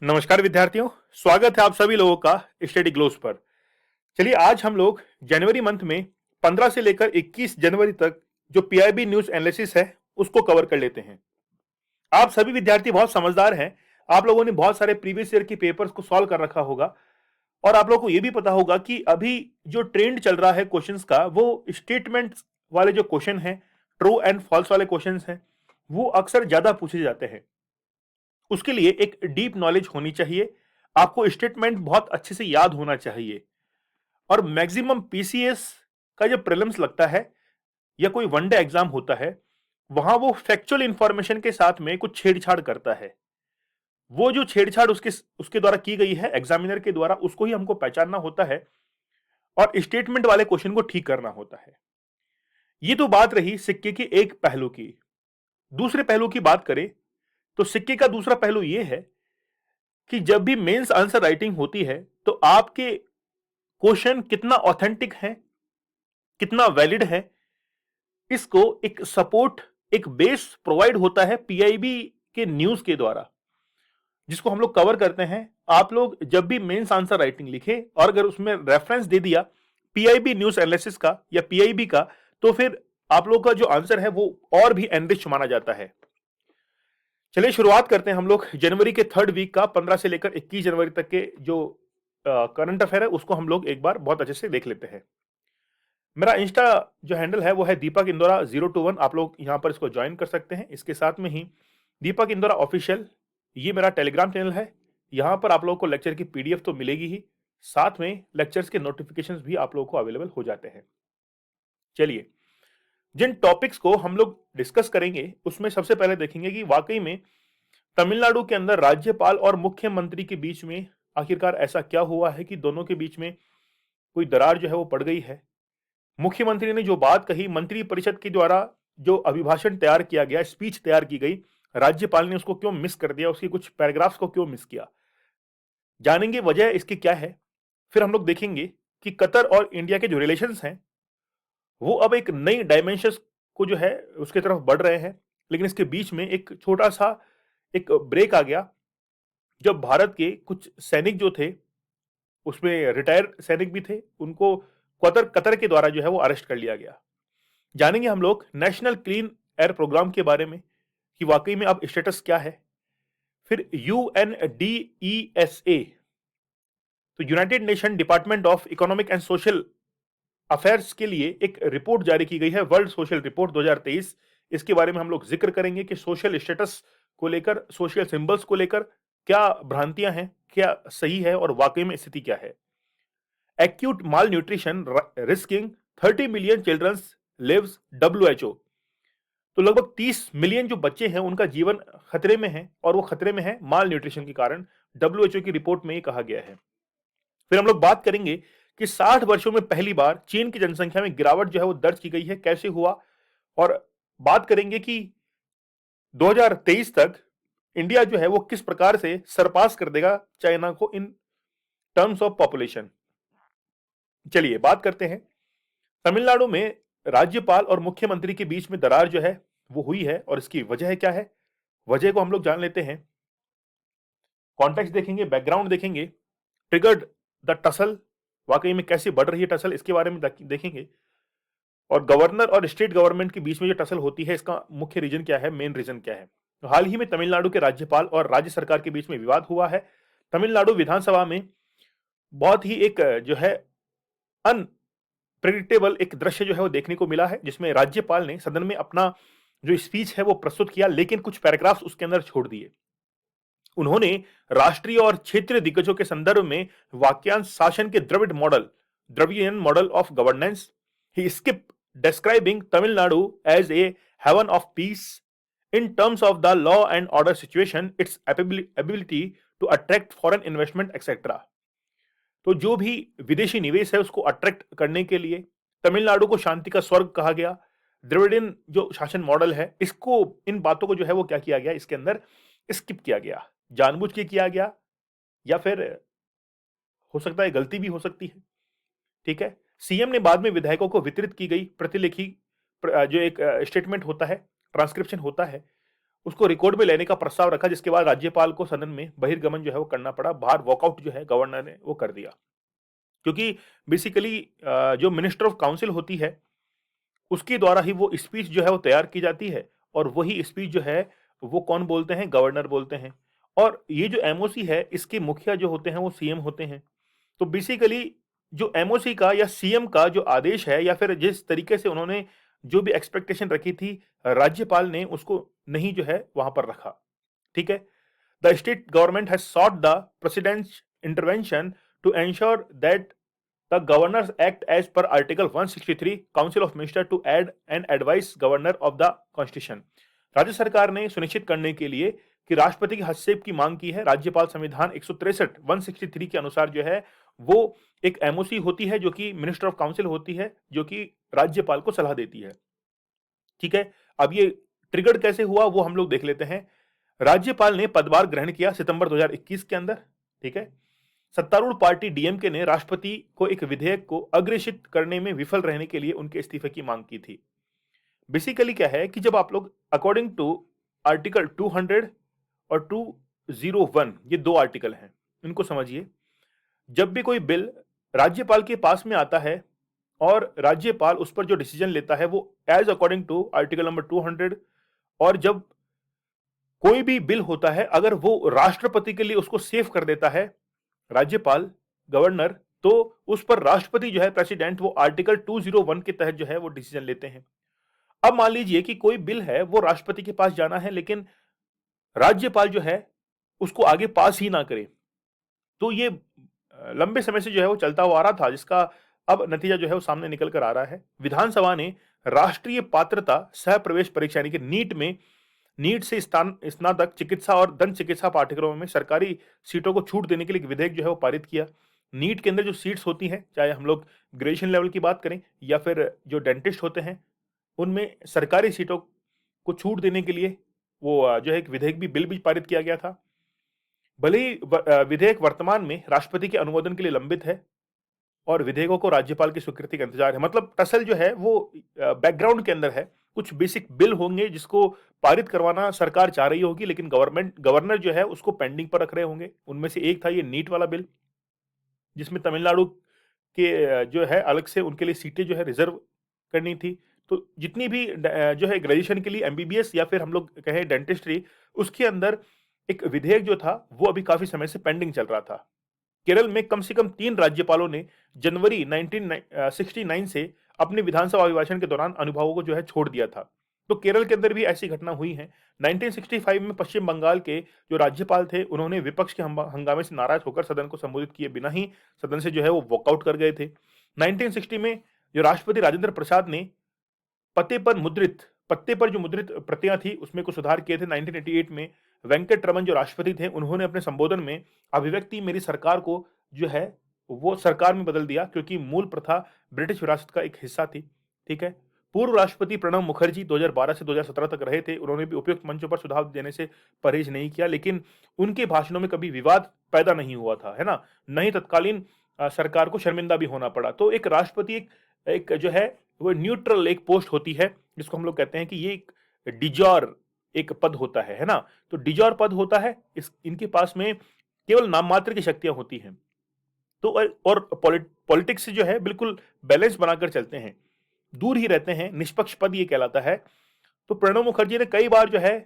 नमस्कार विद्यार्थियों, स्वागत है आप सभी लोगों का स्टडी ग्लोस पर। चलिए आज हम लोग जनवरी मंथ में 15 से लेकर 21 जनवरी तक जो पीआईबी न्यूज एनालिसिस है उसको कवर कर लेते हैं। आप सभी विद्यार्थी बहुत समझदार हैं। आप लोगों ने बहुत सारे प्रीवियस ईयर की पेपर्स को सॉल्व कर रखा होगा और आप लोगों को यह भी पता होगा कि अभी जो ट्रेंड चल रहा है क्वेश्चंस का वो स्टेटमेंट वाले जो क्वेश्चन हैं, ट्रू एंड फॉल्स वाले क्वेश्चंस हैं, वो अक्सर ज्यादा पूछे जाते हैं। उसके लिए एक डीप नॉलेज होनी चाहिए। आपको स्टेटमेंट बहुत अच्छे से याद होना चाहिए और मैक्सिमम पीसीएस का जो प्रीलिम्स लगता है या कोई वनडे एग्जाम होता है, वहां वो फैक्चुअल इंफॉर्मेशन के साथ में कुछ छेड़छाड़ करता है। वो जो छेड़छाड़ उसके उसके द्वारा की गई है एग्जामिनर के द्वारा, उसको ही हमको पहचानना होता है और स्टेटमेंट वाले क्वेश्चन को ठीक करना होता है। ये तो बात रही सिक्के के एक पहलू की। दूसरे पहलू की बात करें तो सिक्के का दूसरा पहलू यह है कि जब भी मेंस आंसर राइटिंग होती है तो आपके क्वेश्चन कितना ऑथेंटिक है, कितना वैलिड है, इसको एक सपोर्ट, एक बेस प्रोवाइड होता है पीआईबी के न्यूज के द्वारा, जिसको हम लोग कवर करते हैं। आप लोग जब भी मेंस आंसर राइटिंग लिखे और अगर उसमें रेफरेंस दे दिया पीआईबी न्यूज एनालिसिस का या पीआईबी का, तो फिर आप लोग का जो आंसर है वो और भी एनरिच माना जाता है। चलिए शुरुआत करते हैं हम लोग जनवरी के थर्ड वीक का, 15 से लेकर 21 जनवरी तक के जो करंट अफेयर है उसको हम लोग एक बार बहुत अच्छे से देख लेते हैं। मेरा इंस्टा जो हैंडल है वो है दीपक इंदौरा 021। आप लोग यहां पर इसको ज्वाइन कर सकते हैं। इसके साथ में ही दीपक इंदौरा ऑफिशियल, ये मेरा टेलीग्राम चैनल है। यहां पर आप लोगों को लेक्चर की पीडीएफ तो मिलेगी ही, साथ में लेक्चर्स के नोटिफिकेशंस भी आप लोगों को अवेलेबल हो जाते हैं। चलिए जिन टॉपिक्स को हम लोग डिस्कस करेंगे उसमें सबसे पहले देखेंगे कि वाकई में तमिलनाडु के अंदर राज्यपाल और मुख्यमंत्री के बीच में आखिरकार ऐसा क्या हुआ है कि दोनों के बीच में कोई दरार जो है वो पड़ गई है। मुख्यमंत्री ने जो बात कही, मंत्री परिषद के द्वारा जो अभिभाषण तैयार किया गया, स्पीच तैयार की गई, राज्यपाल ने उसको क्यों मिस कर दिया, उसकी कुछ पैराग्राफ्स को क्यों मिस किया, जानेंगे वजह इसकी क्या है। फिर हम लोग देखेंगे कि कतर और इंडिया के जो रिलेशंस हैं वो अब एक नई डायमेंशन को जो है उसके तरफ बढ़ रहे हैं। लेकिन इसके बीच में एक छोटा सा एक ब्रेक आ गया जब भारत के कुछ सैनिक जो थे, उसमें रिटायर सैनिक भी थे, उनको कतर कतर के द्वारा जो है वो अरेस्ट कर लिया गया। जानेंगे हम लोग नेशनल क्लीन एयर प्रोग्राम के बारे में कि वाकई में अब स्टेटस क्या है। फिर यूएनडीईएसए, तो United nation department of economic and social affairs के लिए एक रिपोर्ट जारी की गई है, वर्ल्ड सोशल रिपोर्ट 2023। इसके बारे में हम लोग जिक्र करेंगे कि सोशल स्टेटस को लेकर, सोशल सिंबल्स को लेकर क्या भ्रांतियां हैं, क्या सही है और वाकई में स्थिति क्या है। Acute malnutrition risking 30 million childrens lives, WHO, तो लगभग 30 मिलियन जो बच्चे हैं उनका जीवन खतरे में है और वो खतरे में है माल न्यूट्रिशन के कारण, डब्ल्यूएचओ की रिपोर्ट में ये कहा गया है। फिर हम लोग बात करेंगे कि 60 वर्षों में पहली बार चीन की जनसंख्या में गिरावट जो है वो दर्ज की गई है, कैसे हुआ, और बात करेंगे कि 2023 तक इंडिया जो है वो किस प्रकार से सरपास कर देगा चाइना को इन टर्म्स ऑफ पॉपुलेशन। चलिए बात करते हैं तमिलनाडु में राज्यपाल और मुख्यमंत्री के बीच में दरार जो है वो हुई है और इसकी वजह क्या है। वजह को हम लोग जान लेते हैं, कॉन्टेक्स्ट देखेंगे, बैकग्राउंड देखेंगे, ट्रिगर्ड द टसल, वाकई में कैसे बढ़ रही है टसल इसके बारे में देखेंगे, और गवर्नर और स्टेट गवर्नमेंट के बीच में जो टसल होती है इसका मुख्य रीजन क्या है, मेन रीजन क्या है। तो हाल ही में तमिलनाडु के राज्यपाल और राज्य सरकार के बीच में विवाद हुआ है। तमिलनाडु विधानसभा में बहुत ही एक जो है अनप्रेडिक्टेबल एक दृश्य जो है वो देखने को मिला है, जिसमें राज्यपाल ने सदन में अपना जो स्पीच है वो प्रस्तुत किया, लेकिन कुछ पैराग्राफ्स उसके अंदर छोड़ दिए। उन्होंने राष्ट्रीय और क्षेत्रीय दिग्गजों के संदर्भ में वाक्यांश शासन के Dravidian model of governance, he skip describing Tamil Nadu as a heaven of peace in terms of the law and order situation, its ability to attract foreign investment etc. तो जो भी विदेशी निवेश है उसको अट्रैक्ट करने के लिए तमिलनाडु को शांति का स्वर्ग कहा गया। द्रविडियन जो शासन मॉडल है इसको, इन बातों को जो है वो क्या किया गया, इसके अंदर स्किप किया गया, जानबूझ के किया गया या फिर हो सकता है गलती भी हो सकती है। ठीक है, सीएम ने बाद में विधायकों को वितरित की गई प्रतिलिखी जो एक स्टेटमेंट होता है, ट्रांसक्रिप्शन होता है, उसको रिकॉर्ड में लेने का प्रस्ताव रखा, जिसके बाद राज्यपाल को सदन में बहिर्गमन जो है वो करना पड़ा, बाहर वॉकआउट जो है गवर्नर ने वो कर दिया। क्योंकि बेसिकली जो मिनिस्टर ऑफ काउंसिल होती है उसके द्वारा ही वो स्पीच जो है वो तैयार की जाती है, और वही स्पीच जो है वो कौन बोलते हैं, गवर्नर बोलते हैं। और ये जो एमओसी है इसके मुखिया जो होते हैं वो सीएम होते हैं। तो बेसिकली जो एमओसी का या सीएम का जो आदेश है, या फिर जिस तरीके से उन्होंने जो भी एक्सपेक्टेशन रखी थी, राज्यपाल ने उसको नहीं जो है वहां पर रखा। ठीक है। The state government has sought the president's intervention to ensure that the governors act as per Article 163 Council of Ministers to add and advise governor of the Constitution। राज्य सरकार ने सुनिश्चित करने के लिए कि राष्ट्रपति के हस्तक्षेप की मांग की है। राज्यपाल संविधान 163 163 के अनुसार जो है वो एक एमओसी होती है जो कि मिनिस्टर ऑफ काउंसिल होती है, जो कि राज्यपाल को सलाह देती है। ठीक है। अब ये ट्रिगर कैसे हुआ वो हम लोग देख लेते हैं। राज्यपाल ने पदभार ग्रहण किया सितंबर 2021 के अंदर। ठीक है। सत्तारूढ़ पार्टी डीएमके ने राष्ट्रपति को एक विधेयक को अग्रेषित करने में विफल रहने के लिए उनके इस्तीफे की मांग की थी। बेसिकली क्या है कि जब आप लोग अकॉर्डिंग टू आर्टिकल 200 और 201, ये दो आर्टिकल हैं, इनको समझिए। जब भी कोई बिल राज्यपाल के पास में आता है और राज्यपाल उस पर जो डिसीजन लेता है वो as according to article number 200, और जब कोई भी बिल होता है अगर वो राष्ट्रपति के लिए उसको सेव कर देता है राज्यपाल, गवर्नर, तो उस पर राष्ट्रपति जो है, प्रेसिडेंट, वो आर्टिकल 201 के तहत जो है वो डिसीजन लेते हैं। अब मान लीजिए कि कोई बिल है वो राष्ट्रपति के पास जाना है, लेकिन राज्यपाल जो है उसको आगे पास ही ना करे, तो ये लंबे समय से जो है वो चलता हुआ आ रहा था, जिसका अब नतीजा जो है वो सामने निकल कर आ रहा है। विधानसभा ने राष्ट्रीय पात्रता सह प्रवेश परीक्षा यानी कि नीट से स्नातक चिकित्सा और दंत चिकित्सा पाठ्यक्रमों में सरकारी सीटों को छूट देने के लिए एक विधेयक जो है वो पारित किया। नीट के अंदर जो सीट्स होती हैं, चाहे हम लोग ग्रेजुएशन लेवल की बात करें या फिर जो डेंटिस्ट होते हैं, उनमें सरकारी सीटों को छूट देने के लिए वो जो है एक विधेयक भी, बिल भी पारित किया गया था। भले ही विधेयक वर्तमान में राष्ट्रपति के अनुमोदन के लिए लंबित है और विधेयकों को राज्यपाल की स्वीकृति का इंतजार है। मतलब टसल जो है वो बैकग्राउंड के अंदर है। कुछ बेसिक बिल होंगे जिसको पारित करवाना सरकार चाह रही होगी, लेकिन गवर्नर जो है उसको पेंडिंग पर रख रहे होंगे। उनमें से एक था ये नीट वाला बिल, जिसमें तमिलनाडु के जो है अलग से उनके लिए सीटें जो है रिजर्व करनी थी। तो जितनी भी जो है ग्रेजुएशन के लिए एमबीबीएस या फिर हम लोग कहें डेंटिस्ट्री, उसके अंदर एक विधेयक जो था वो अभी काफी समय से पेंडिंग चल रहा था। केरल में कम से कम 3 राज्यपालों ने जनवरी 1969 से अपने विधानसभा अभिभाषण के दौरान अनुभवों को जो है छोड़ दिया था। तो केरल के अंदर भी ऐसी घटना हुई है। 1965 में पश्चिम बंगाल के जो राज्यपाल थे, उन्होंने विपक्ष के हंगामे से नाराज होकर सदन को संबोधित किए बिना ही सदन से जो है वो वॉकआउट कर गए थे। 1960 में जो राष्ट्रपति राजेंद्र प्रसाद ने पत्ते पर जो मुद्रित प्रतियां थी उसमें कुछ सुधार किए थे। 1988 में वेंकट रमन जो राष्ट्रपति थे, उन्होंने अपने संबोधन में अभिव्यक्ति मेरी सरकार को जो है वो सरकार में बदल दिया, क्योंकि मूल प्रथा ब्रिटिश विरासत का एक हिस्सा थी। ठीक है। पूर्व राष्ट्रपति प्रणब मुखर्जी 2012 से 2017 तक रहे थे। उन्होंने भी उपयुक्त मंचों पर सुझाव देने से परहेज नहीं किया, लेकिन उनके भाषणों में कभी विवाद पैदा नहीं हुआ था, है ना। नहीं तत्कालीन सरकार को शर्मिंदा भी होना पड़ा। तो एक राष्ट्रपति एक जो है वो न्यूट्रल एक पोस्ट होती है, जिसको हम लोग कहते हैं कि ये एक डिजॉर एक पद होता है ना। तो डिजॉर पद होता है, इनके पास में केवल नाम मात्र की शक्तियां होती हैं। तो और पॉलिटिक्स से जो है बिल्कुल बैलेंस बनाकर चलते हैं, दूर ही रहते हैं, निष्पक्ष पद ये कहलाता है। तो प्रणब मुखर्जी ने कई बार जो है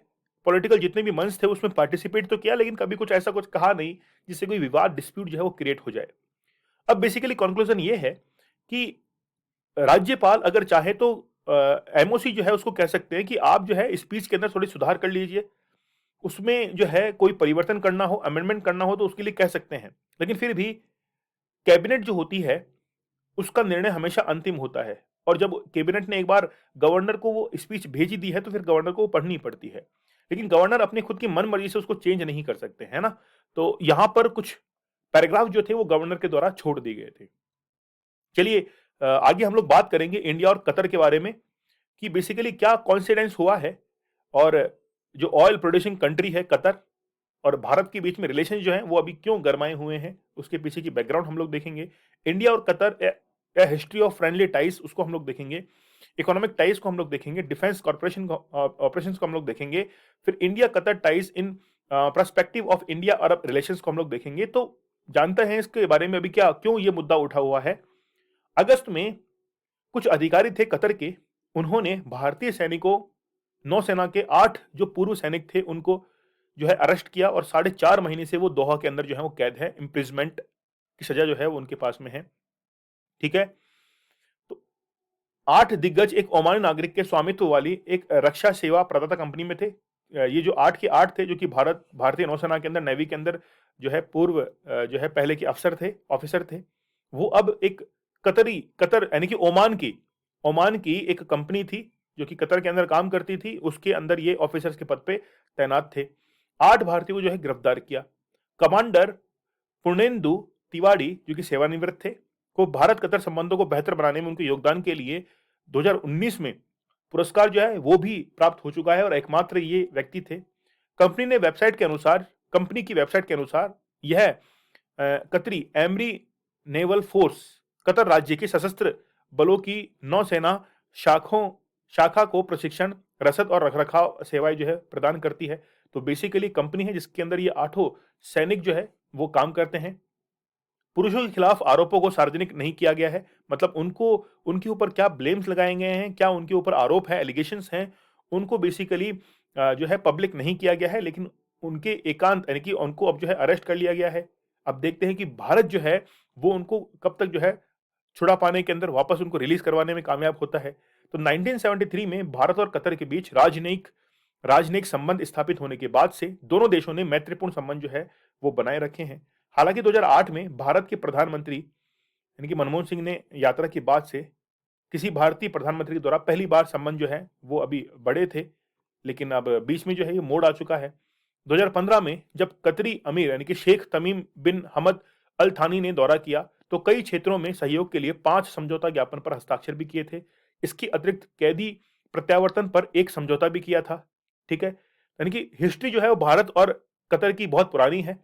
पॉलिटिकल जितने भी मंच थे उसमें पार्टिसिपेट तो किया, लेकिन कभी कुछ ऐसा कुछ कहा नहीं जिससे कोई विवाद, डिस्प्यूट जो है वो क्रिएट हो जाए। अब बेसिकली कंक्लूजन ये है कि राज्यपाल अगर चाहे तो एमओसी जो है उसको कह सकते हैं कि आप जो है स्पीच के अंदर थोड़ी सुधार कर लीजिए, उसमें जो है कोई परिवर्तन करना हो, अमेंडमेंट करना हो तो उसके लिए कह सकते हैं। लेकिन फिर भी कैबिनेट जो होती है उसका निर्णय हमेशा अंतिम होता है, और जब कैबिनेट ने एक बार गवर्नर को वो स्पीच भेजी दी है तो फिर गवर्नर को वो पढ़नी पड़ती है। लेकिन गवर्नर अपनी खुद की मन मर्जी से उसको चेंज नहीं कर सकते, है ना। तो यहां पर कुछ पैराग्राफ जो थे वो गवर्नर के द्वारा छोड़ दिए गए थे। चलिए आगे हम लोग बात करेंगे इंडिया और कतर के बारे में, कि बेसिकली क्या कॉन्सिडेंस हुआ है, और जो ऑयल प्रोड्यूसिंग कंट्री है कतर और भारत के बीच में रिलेशन जो है वो अभी क्यों गरमाए हुए हैं, उसके पीछे की बैकग्राउंड हम लोग देखेंगे। इंडिया और Qatar A history of friendly ties, उसको हम लोग देखेंगे। इकोनॉमिक टाइज को हम लोग देखेंगे, डिफेंस कॉर्पोरेशन ऑपरेशंस को हम लोग देखेंगे, फिर India Qatar ties in perspective of India Arab relations को हम लोग देखेंगे। तो जानते हैं इसके बारे में अभी क्या क्यों ये मुद्दा उठा हुआ है। अगस्त में कुछ अधिकारी थे कतर के, उन्होंने भारतीय सैनिकों, नौसेना के 8 जो पूर्व सैनिक थे उनको जो है अरेस्ट किया और 4.5 महीने से वो दोहा के अंदर जो है वो कैद है, इम्प्रिजमेंट की सजा जो है वो उनके पास में है। ठीक है, तो 8 दिग्गज एक ओमानी नागरिक के स्वामित्व वाली एक रक्षा सेवा प्रदाता कंपनी में थे। ये जो 8 के 8 थे जो कि भारतीय नौसेना के अंदर, नेवी के अंदर जो है पूर्व जो है पहले के अफसर थे, ऑफिसर थे। वो अब एक कतर यानी कि ओमान की एक कंपनी थी जो कि कतर के अंदर काम करती थी, उसके अंदर ये ऑफिसर्स के पद पे तैनात थे। 8 भारतीयों को जो है गिरफ्तार किया। कमांडर पूर्णेंदु तिवारी जो कि सेवानिवृत्त थे, को भारत कतर संबंधों को बेहतर बनाने में उनके योगदान के लिए 2019 में पुरस्कार जो है वो भी प्राप्त हो चुका है और एकमात्र ये व्यक्ति थे। कंपनी की वेबसाइट के अनुसार यह कतरी एमरी नेवल फोर्स कतर राज्य के सशस्त्र बलों की नौसेना शाखा को प्रशिक्षण, रसद और रखरखाव सेवाएं जो है प्रदान करती है। तो बेसिकली कंपनी है जिसके अंदर ये 8 सैनिक जो है वो काम करते हैं। पुरुषों के खिलाफ आरोपों को सार्वजनिक नहीं किया गया है, मतलब उनको उनके ऊपर क्या ब्लेम्स लगाए गए हैं, क्या उनके ऊपर आरोप है, एलिगेशंस हैं, उनको बेसिकली जो है पब्लिक नहीं किया गया है। लेकिन उनके एकांत यानी कि उनको अब जो है अरेस्ट कर लिया गया है। अब देखते हैं कि भारत जो है वो उनको कब तक जो है छुड़ा पाने के अंदर वापस उनको रिलीज करवाने में कामयाब होता है। तो 1973 में भारत और कतर के बीच राजनयिक संबंध स्थापित होने के बाद से दोनों देशों ने मैत्रीपूर्ण संबंध जो है वो बनाए रखे हैं। हालांकि 2008 में भारत के प्रधानमंत्री यानी कि मनमोहन सिंह ने यात्रा के बाद से किसी भारतीय प्रधानमंत्री के द्वारा पहली बार संबंध जो है वो अभी बढ़े थे, लेकिन अब बीच में जो है ये मोड़ आ चुका है। 2015 में जब कतरी अमीर यानी कि शेख तमीम बिन हमद अल थानी ने दौरा किया तो कई क्षेत्रों में सहयोग के लिए 5 समझौता ज्ञापन पर हस्ताक्षर भी किए थे। इसके अतिरिक्त कैदी प्रत्यावर्तन पर एक समझौता भी किया था। ठीक है, यानी कि हिस्ट्री जो है वो भारत और कतर की बहुत पुरानी है।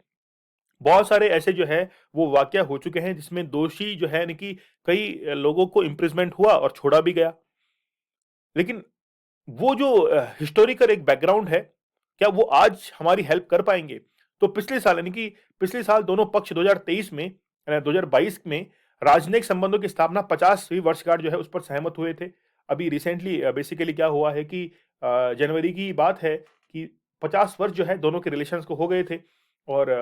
बहुत सारे ऐसे जो है वो वाकया हो चुके हैं जिसमें दोषी जो है यानी कि कई लोगों को इम्प्रिजमेंट हुआ और छोड़ा भी गया। लेकिन वो जो हिस्टोरिकल एक बैकग्राउंड है, क्या वो आज हमारी हेल्प कर पाएंगे? तो पिछले साल यानी कि पिछले साल दोनों पक्ष 2023 में 2022 में राजनयिक संबंधों की स्थापना 50वीं वर्षगांठ जो है उस पर सहमत हुए थे। अभी रिसेंटली बेसिकली क्या हुआ है कि जनवरी की बात है कि 50 वर्ष जो है दोनों के रिलेशंस को हो गए थे और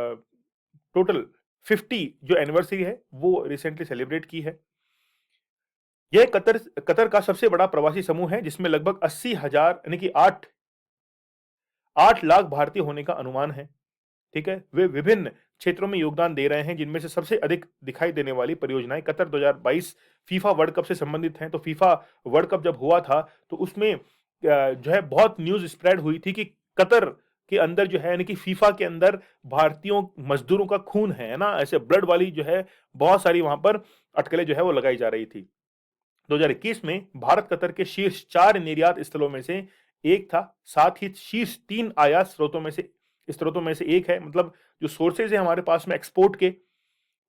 टोटल 50 जो एनिवर्सरी है वो रिसेंटली सेलिब्रेट की है। यह कतर का सबसे बड़ा प्रवासी समूह है जिसमें लगभग 80,000 यानी कि 8 लाख भारतीय होने का अनुमान है। ठीक है, वे विभिन्न क्षेत्रों में योगदान दे रहे हैं जिनमें से सबसे अधिक दिखाई देने वाली परियोजनाएं कतर 2022 फीफा वर्ल्ड कप से संबंधित हैं। तो फीफा वर्ल्ड कप जब हुआ था तो उसमें जो है बहुत न्यूज स्प्रेड हुई थी कि कतर के अंदर जो है यानी कि फीफा के अंदर भारतीयों मजदूरों का खून है ना, ऐसे ब्लड वाली जो है बहुत सारी वहां पर अटकलें जो है वो लगाई जा रही थी। 2021 में भारत कतर के शीर्ष 4 निर्यात स्थलों में से एक था, साथ ही शीर्ष 3 आयात स्रोतों में से एक है। मतलब जो सोर्सेज है हमारे पास में एक्सपोर्ट के,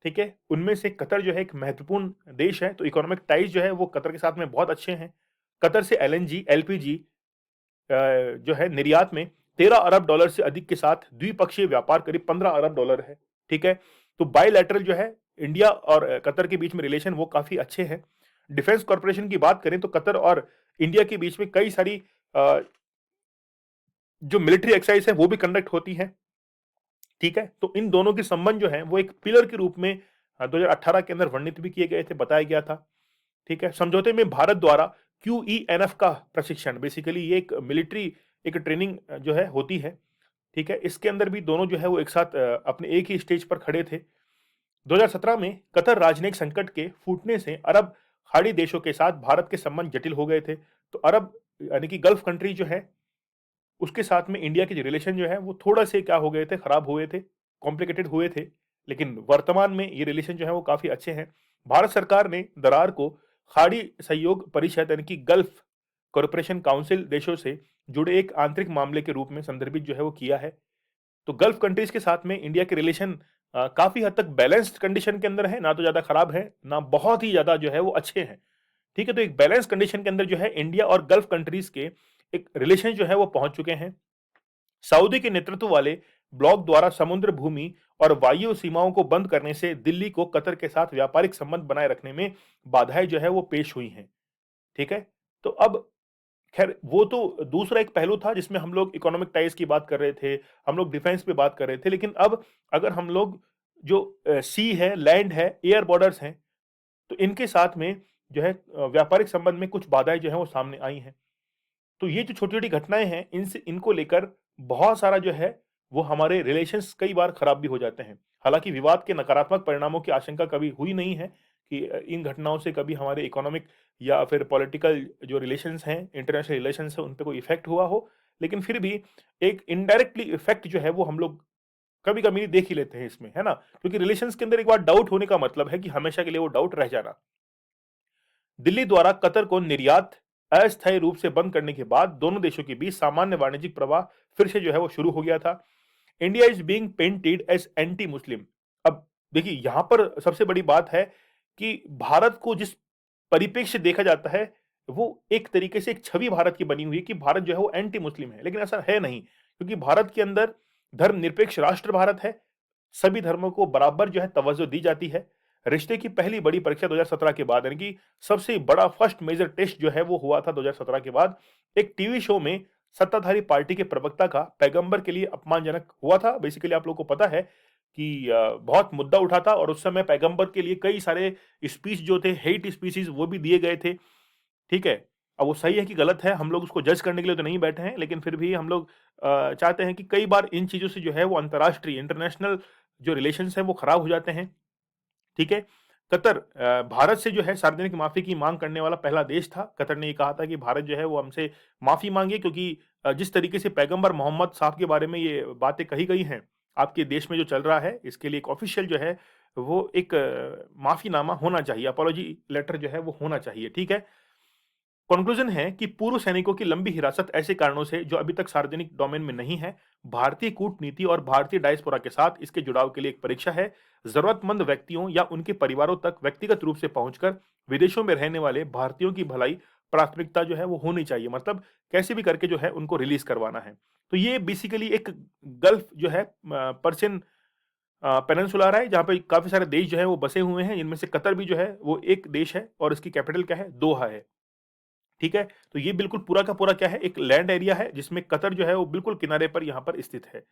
ठीक है, उनमें से कतर जो है एक महत्वपूर्ण देश है। तो इकोनॉमिक टाइज जो है वो कतर के साथ में बहुत अच्छे हैं। कतर से एलएनजी एलपीजी जो है निर्यात में 13 अरब डॉलर से अधिक के साथ द्विपक्षीय व्यापार करीब 15 अरब डॉलर है। ठीक है, तो बायलैटरल जो है इंडिया और कतर के बीच में रिलेशन वो काफी अच्छे हैं। डिफेंस कॉर्पोरेशन की बात करें तो कतर और इंडिया के बीच में कई सारी जो मिलिट्री एक्सरसाइज है वो भी कंडक्ट होती है। ठीक है, तो इन दोनों के संबंध जो है वो एक पिलर के रूप में 2018 के अंदर वर्णित भी किए गए थे, बताया गया था। ठीक है, समझौते में भारत द्वारा क्यूईएनएफ का प्रशिक्षण, बेसिकली ये एक मिलिट्री एक ट्रेनिंग जो है होती है। ठीक है, इसके अंदर भी दोनों जो है वो एक साथ अपने एक ही स्टेज पर खड़े थे। 2017 में कतर राजनयिक संकट के फूटने से अरब खाड़ी देशों के साथ भारत के संबंध जटिल हो गए थे। तो अरब यानी कि गल्फ कंट्री जो है उसके साथ में इंडिया के जो रिलेशन जो है वो थोड़ा से क्या हो गए थे, खराब हुए थे, कॉम्प्लिकेटेड हुए थे। लेकिन वर्तमान में ये रिलेशन जो है वो काफी अच्छे हैं। भारत सरकार ने दरार को खाड़ी सहयोग परिषद यानी कि गल्फ कॉरपोरेशन काउंसिल देशों से जुड़े एक आंतरिक मामले के रूप में संदर्भित जो है वो किया है। तो गल्फ कंट्रीज के साथ में इंडिया के रिलेशन काफी हद तक बैलेंस्ड कंडीशन के अंदर है, ना तो ज्यादा खराब है ना बहुत ही ज्यादा जो है वो अच्छे हैं। ठीक है, तो एक बैलेंस कंडीशन के अंदर जो है इंडिया और गल्फ कंट्रीज के एक रिलेशन जो है वो पहुंच चुके हैं। सऊदी के नेतृत्व वाले ब्लॉक द्वारा समुद्र भूमि और वायु सीमाओं को बंद करने से दिल्ली को कतर के साथ व्यापारिक संबंध बनाए रखने में बाधाएं जो है वो पेश हुई हैं। ठीक है, तो अब खैर वो तो दूसरा एक पहलू था जिसमें हम लोग इकोनॉमिक टाइज की बात कर रहे थे, हम लोग डिफेंस पे बात कर रहे थे, लेकिन अब अगर हम लोग जो सी है, लैंड है, एयर बॉर्डर्स हैं, तो इनके साथ में जो है व्यापारिक संबंध में कुछ बाधाएं जो है वो सामने आई हैं। तो ये जो छोटी-छोटी घटनाएँ हैं, इनसे इनको लेकर बहुत सारा जो है, वो हमारे रिलेशंस कई बार खराब भी हो जाते हैं। हालाँकि विवाद के नकारात्मक परिणामों की आशंका कभी हुई नहीं है कि इन घटनाओं से कभी हमारे इकोनॉमिक या फिर पॉलिटिकल जो रिलेशंस हैं, इंटरनेशनल रिलेशंस हैं, उन पे कोई इफ़ेक्ट हुआ हो। लेकिन फिर भी एक इनडायरेक्टली इफ़ेक्ट जो है, वो हम लोग कभी-कभी देख ही लेते हैं इसमें, है ना? क्योंकि रिलेशंस के अंदर एक बार डाउट होने का मतलब है कि हमेशा के लिए वो डाउट रह जाना। दिल्ली द्वारा कतर को निर्यात अस्थायी रूप से बंद करने के बाद दोनों देशों के बीच सामान्य वाणिज्यिक प्रवाह फिर से जो है वो शुरू हो गया था। India is being painted as anti Muslim. अब देखिए यहां पर सबसे बड़ी बात है कि भारत को जिस परिप्रेक्ष्य देखा जाता है, वो एक तरीके से एक छवि भारत की बनी हुई है कि भारत जो है वो एंटी मुस्लिम है, लेकिन ऐसा है नहीं, क्योंकि भारत के अंदर धर्मनिरपेक्ष राष्ट्र भारत है। सभी धर्मों को बराबर जो है तवज्जो दी जाती है। रिश्ते की पहली बड़ी परीक्षा 2017 के बाद, यानी कि सबसे बड़ा फर्स्ट मेजर टेस्ट जो है वो हुआ था 2017 के बाद। एक टीवी शो में सत्ताधारी पार्टी के प्रवक्ता का पैगंबर के लिए अपमानजनक हुआ था। बेसिकली आप लोगों को पता है कि बहुत मुद्दा उठा था और उस समय पैगंबर के लिए कई सारे स्पीच जो थे, हेट स्पीचेस, वो भी दिए गए थे। ठीक है? अब वो सही है कि गलत है, हम लोग उसको जज करने के लिए तो नहीं बैठे हैं, लेकिन फिर भी हम लोग चाहते हैं कि कई बार इन चीज़ों से जो है वो अंतर्राष्ट्रीय, इंटरनेशनल जो रिलेशंस हैं वो खराब हो जाते हैं। ठीक है? कतर भारत से जो है सार्वजनिक माफ़ी की माँग करने वाला पहला देश था। कतर ने ये कहा था कि भारत जो है वो हमसे माफ़ी माँगे, क्योंकि जिस तरीके से पैगंबर मोहम्मद साहब के बारे में ये बातें कही गई हैं, आपके देश में जो चल रहा है, इसके लिए एक ऑफ़िशियल जो है वो एक माफ़ीनामा होना चाहिए, अपोलॉजी लेटर जो है वो होना चाहिए। ठीक है? कंक्लूजन है कि पूर्व सैनिकों की लंबी हिरासत ऐसे कारणों से जो अभी तक सार्वजनिक डोमेन में नहीं है, भारतीय कूटनीति और भारतीय डायस्पोरा के साथ इसके जुड़ाव के लिए एक परीक्षा है। जरूरतमंद व्यक्तियों या उनके परिवारों तक व्यक्तिगत रूप से पहुंचकर विदेशों में रहने वाले भारतीयों की भलाई प्राथमिकता जो है वो होनी चाहिए, मतलब कैसे भी करके जो है उनको रिलीज करवाना है। तो ये बेसिकली एक गल्फ जो है पर्शियन पेनिनसुला रहा है, जहाँ पे काफी सारे देश जो है वो बसे हुए हैं, इनमें से कतर भी जो है वो एक देश है और इसकी कैपिटल क्या है, दोहा है। ठीक है? तो ये बिल्कुल पूरा का पूरा क्या है, एक लैंड एरिया है जिसमें कतर जो है वो बिल्कुल किनारे पर यहाँ पर स्थित है।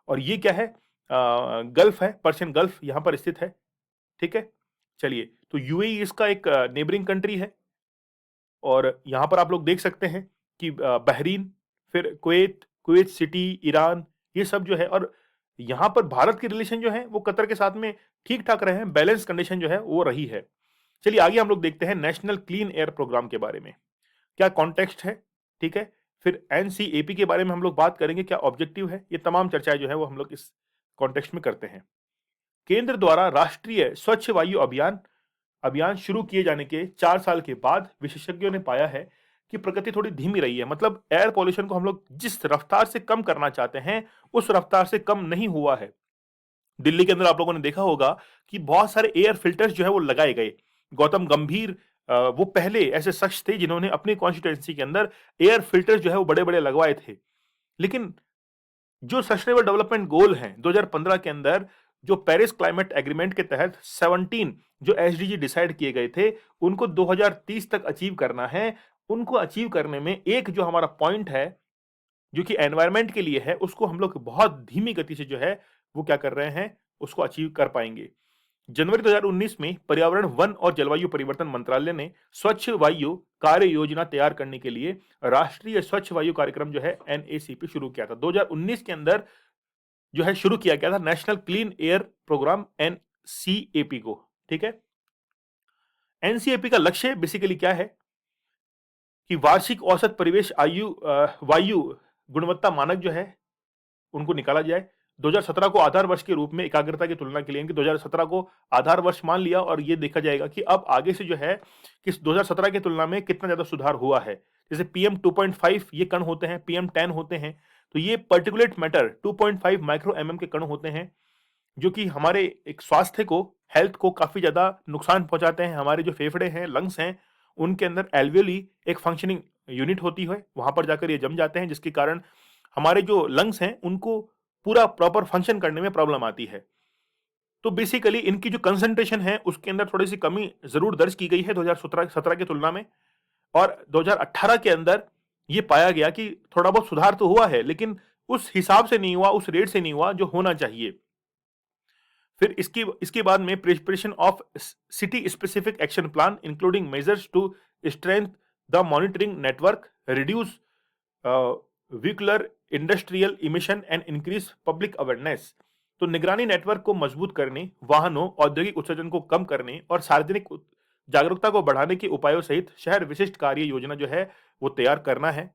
और ये क्या है, गल्फ है, पर्शियन गल्फ यहाँ पर स्थित है। ठीक है? चलिए, तो यूएई इसका एक नेबरिंग कंट्री है और यहाँ पर आप लोग देख सकते हैं कि बहरीन, फिर कुवैत, कुवैत सिटी, ईरान, ये सब जो है, और यहाँ पर भारत के रिलेशन जो है वो कतर के साथ में ठीक-ठाक रहे हैं, बैलेंस कंडीशन जो है वो रही है। चलिए आगे हम लोग देखते हैं नेशनल क्लीन एयर प्रोग्राम के बारे में। क्या कॉन्टेक्स्ट है, ठीक है? फिर एनसीएपी के बारे में हम लोग बात करेंगे, क्या ऑब्जेक्टिव है? ये तमाम चर्चाएँ जो है वो हम लोग इस कॉन्टेक्स्ट में करते हैं। केंद्र द्वारा राष्ट्रीय स्वच्छ वायु अभियान अभियान शुरू किए जाने के 4 साल के बाद विशेषज्ञों ने पाया है कि प्रगति थोड़ी धीमी रही है। मतलब एयर पॉल्यूशन को हम लोग जिस रफ्तार से कम करना चाहते हैं, उस रफ्तार से कम नहीं हुआ है। दिल्ली के अंदर आप लोगों ने देखा होगा कि बहुत सारे एयर फिल्टर्स जो है वो लगाए गए। गौतम गंभीर वो पहले ऐसे शख्स थे जिन्होंने अपनी कॉन्स्टिट्यूएंसी के अंदर एयर फिल्टर्स जो है वो बड़े-बड़े लगवाए थे। लेकिन जो सस्टेनेबल डेवलपमेंट गोल हैं 2015 के अंदर, जो पेरिस क्लाइमेट एग्रीमेंट के तहत 17 जो एसडीजी डिसाइड किए गए थे, उनको 2030 तक अचीव करना है। उनको अचीव करने में एक जो हमारा पॉइंट है, जो कि एनवायरनमेंट के लिए है, उसको हम लोग बहुत धीमी गति से जो है वो क्या कर रहे हैं, उसको अचीव कर पाएँगे। जनवरी 2019 में पर्यावरण, वन और जलवायु परिवर्तन मंत्रालय ने स्वच्छ वायु कार्य योजना तैयार करने के लिए राष्ट्रीय स्वच्छ वायु कार्यक्रम जो है एनएसीपी शुरू किया था। 2019 के अंदर जो है शुरू किया गया था national clean air programme NCAP को। ठीक है? एनसीएपी का लक्ष्य बेसिकली क्या है कि वार्षिक औसत परिवेश वायु गुणवत्ता मानक जो है उनको निकाला जाए। 2017 को आधार वर्ष के रूप में एकाग्रता की तुलना के लिए, कि 2017 को आधार वर्ष मान लिया और ये देखा जाएगा कि अब आगे से जो है कि 2017 की तुलना में कितना ज़्यादा सुधार हुआ है। जैसे पीएम 2.5 ये कण होते हैं, पीएम 10 होते हैं, तो ये पार्टिकुलेट मैटर 2.5 माइक्रो एमएम के कण होते हैं, जो कि हमारे एक स्वास्थ्य को, हेल्थ को काफ़ी ज़्यादा नुकसान पहुँचाते हैं। हमारे जो फेफड़े हैं, लंग्स हैं, उनके अंदर एल्वियोली एक फंक्शनिंग यूनिट होती है, वहां पर जाकर ये जम जाते हैं, जिसके कारण हमारे जो लंग्स हैं उनको पूरा प्रॉपर फंक्शन करने में प्रॉब्लम आती है। तो बेसिकली इनकी जो कंसंट्रेशन है उसके अंदर थोड़ी सी कमी जरूर दर्ज की गई है 2017 की तुलना में, और 2018 के अंदर ये पाया गया कि थोड़ा बहुत सुधार तो हुआ है, लेकिन उस हिसाब से नहीं हुआ, उस रेट से नहीं हुआ जो होना चाहिए। फिर इसकी इसके बाद में preparation of city specific action plan including measures to strength the monitoring network, reduce vehicular industrial emission and increase public awareness. तो निगरानी नेटवर्क को मजबूत करने, वाहनों, औद्योगिक उत्सर्जन को कम करने और सार्वजनिक जागरूकता को बढ़ाने के उपायों सहित शहर विशिष्ट कार्य योजना जो है वो तैयार करना है।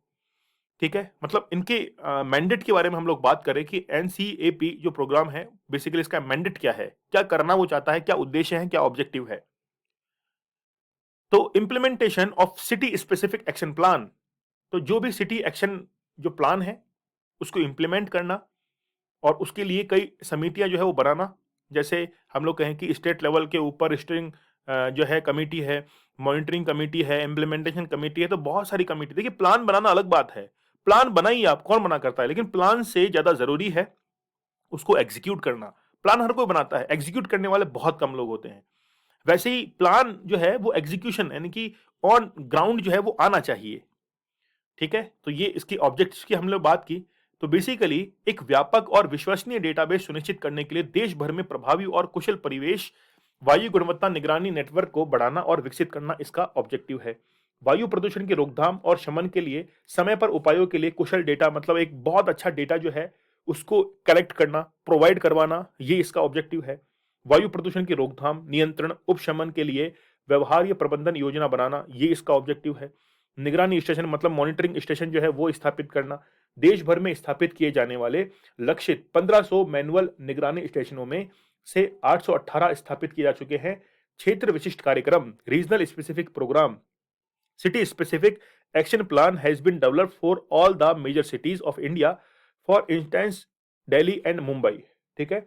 ठीक है, मतलब इनके मैंडेट के बारे में हम लोग बात करें कि एनसीएपी जो प्रोग्राम है, बेसिकली इसका मैंडेट क्या है, क्या करना वो चाहता है, क्या उद्देश्य है, क्या ऑब्जेक्टिव है। तो implementation of city specific action plan, तो जो भी सिटी एक्शन जो प्लान है उसको इम्प्लीमेंट करना, और उसके लिए कई समितियां जो है वो बनाना। जैसे हम लोग कहें कि स्टेट लेवल के ऊपर स्टीयरिंग जो है कमेटी है, मॉनिटरिंग कमेटी है, इम्प्लीमेंटेशन कमेटी है, तो बहुत सारी कमेटी। देखिए, प्लान बनाना अलग बात है, प्लान बनाइए आप, कौन मना करता है, लेकिन प्लान से ज्यादा जरूरी है उसको एग्जीक्यूट करना। प्लान हर कोई बनाता है, एग्जीक्यूट करने वाले बहुत कम लोग होते हैं। वैसे ही प्लान जो है वो एग्जीक्यूशन यानी कि ऑन ग्राउंड जो है वो आना चाहिए। ठीक है, तो ये इसकी ऑब्जेक्ट्स की हम लोग बात की। तो बेसिकली एक व्यापक और विश्वसनीय डेटाबेस सुनिश्चित करने के लिए देश भर में प्रभावी और कुशल परिवेश वायु गुणवत्ता निगरानी नेटवर्क को बढ़ाना और विकसित करना इसका ऑब्जेक्टिव है। वायु प्रदूषण की रोकथाम और शमन के लिए समय पर उपायों के लिए कुशल डेटा, मतलब एक बहुत अच्छा डेटा जो है उसको कलेक्ट करना, प्रोवाइड करवाना, ये इसका ऑब्जेक्टिव है। वायु प्रदूषण की रोकथाम, नियंत्रण, उपशमन के लिए व्यवहार्य प्रबंधन योजना बनाना, ये इसका ऑब्जेक्टिव है। निगरानी स्टेशन मतलब मॉनिटरिंग स्टेशन जो है वो स्थापित करना। देश भर में स्थापित किए जाने वाले लक्षित 1500 मैनुअल निगरानी स्टेशनों में से 818 स्थापित किए जा चुके हैं। क्षेत्र विशिष्ट कार्यक्रम, regional specific programme, city specific action plan has been developed for all the major cities of India, for instance Delhi and Mumbai. ठीक है,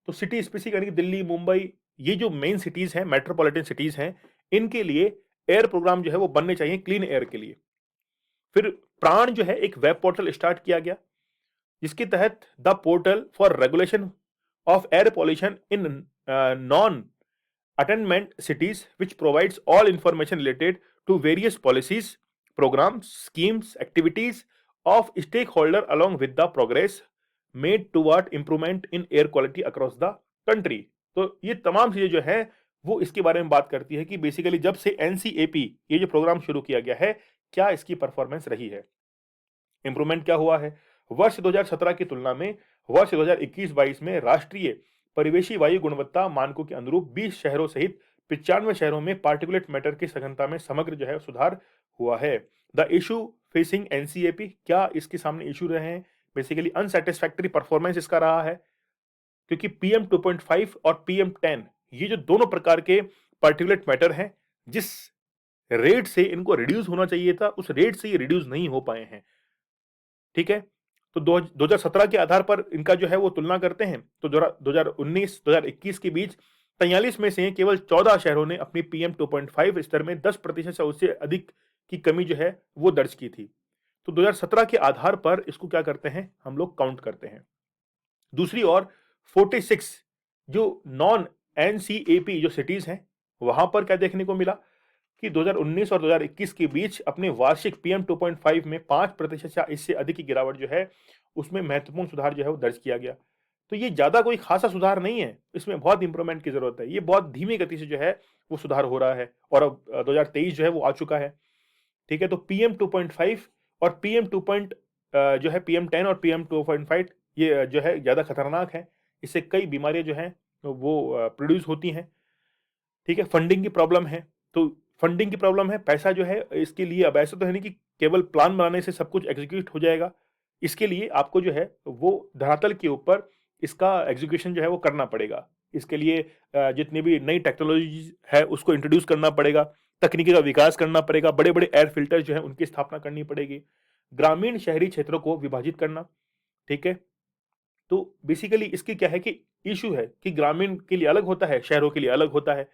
तो सिटी स्पेसिफिक यानी कि दिल्ली, मुंबई, ये जो मेन सिटीज हैं, मेट्रोपॉलिटन सिटीज हैं, इनके लिए एयर प्रोग्राम जो है वो बनने चाहिए क्लीन एयर के लिए। फिर प्राण जो है एक वेब पोर्टल स्टार्ट किया गया, जिसके तहत the portal for regulation of air pollution in non attainment cities which provides all information related to various policies, programs, schemes, activities of stakeholder along with the progress made toward improvement in air quality across the country। तो ये तमाम चीजें जो है वो इसके बारे में बात करती है कि बेसिकली जब से एनसीएपी ये जो प्रोग्राम शुरू किया गया है, क्या इसकी परफॉर्मेंस रही है, इंप्रूवमेंट क्या हुआ है। वर्ष 2017 की तुलना में वर्ष 2021-22 में राष्ट्रीय परिवेशी वायु गुणवत्ता मानकों के अनुरूप 20 शहरों सहित 95 शहरों में पार्टिकुलेट मैटर की सघनता में समग्र जो है सुधार हुआ है। द इशू फेसिंग एनसीएपी, क्या इसके सामने इशू रहे हैं, बेसिकली अनसेटिस्फैक्टरी परफॉर्मेंस इसका रहा है, क्योंकि पीएम 2.5 और पीएम 10 ये जो दोनों प्रकार के पार्टिकुलेट मैटर हैं, जिस रेट से इनको रिड्यूस होना चाहिए था उस रेट से ये रिड्यूस नहीं हो पाए हैं। ठीक है, तो 2017 के आधार पर इनका जो है वो तुलना करते हैं तो 2019-2021 के बीच 43 में से केवल 14 शहरों ने अपनी पीएम 2.5 स्तर में 10% से उससे अधिक की कमी जो है वो दर्ज की थी। तो 2017 के आधार पर इसको क्या करते हैं, हम लोग काउंट करते हैं। दूसरी ओर 46 जो नॉन एनसीएपी जो सिटीज हैं, वहां पर क्या देखने को मिला कि 2019 और 2021 के बीच अपने वार्षिक पीएम 2.5 में 5% या इससे अधिक की गिरावट जो है उसमें महत्वपूर्ण सुधार जो है वो दर्ज किया गया। तो ये ज्यादा कोई खासा सुधार नहीं है, इसमें बहुत इंप्रूवमेंट की जरूरत है, ये बहुत धीमी गति से जो है वो सुधार हो रहा है, और अब 2023 जो है वो आ चुका है। ठीक है, तो पीएम 2.5 और पीएम 2. जो है पीएम 10 और पीएम 2.5 ये जो है ज्यादा खतरनाक है, इससे कई बीमारियां जो हैं वो प्रोड्यूस होती हैं। ठीक है, फंडिंग की प्रॉब्लम है, तो फंडिंग की प्रॉब्लम है, पैसा जो है इसके लिए अब ऐसा तो है नहीं कि केवल प्लान बनाने से सब कुछ एग्जीक्यूट हो जाएगा। इसके लिए आपको जो है वो धरातल के ऊपर इसका एग्जीक्यूशन जो है वो करना पड़ेगा। इसके लिए जितनी भी नई टेक्नोलॉजी है उसको इंट्रोड्यूस करना पड़ेगा, तकनीकी का विकास करना पड़ेगा, बड़े बड़े एयर फिल्टर जो है उनकी स्थापना करनी पड़ेगी, ग्रामीण शहरी क्षेत्रों को विभाजित करना। ठीक है, तो बेसिकली इसकी क्या है कि इशू है कि ग्रामीण के लिए अलग होता है, शहरों के लिए अलग होता है।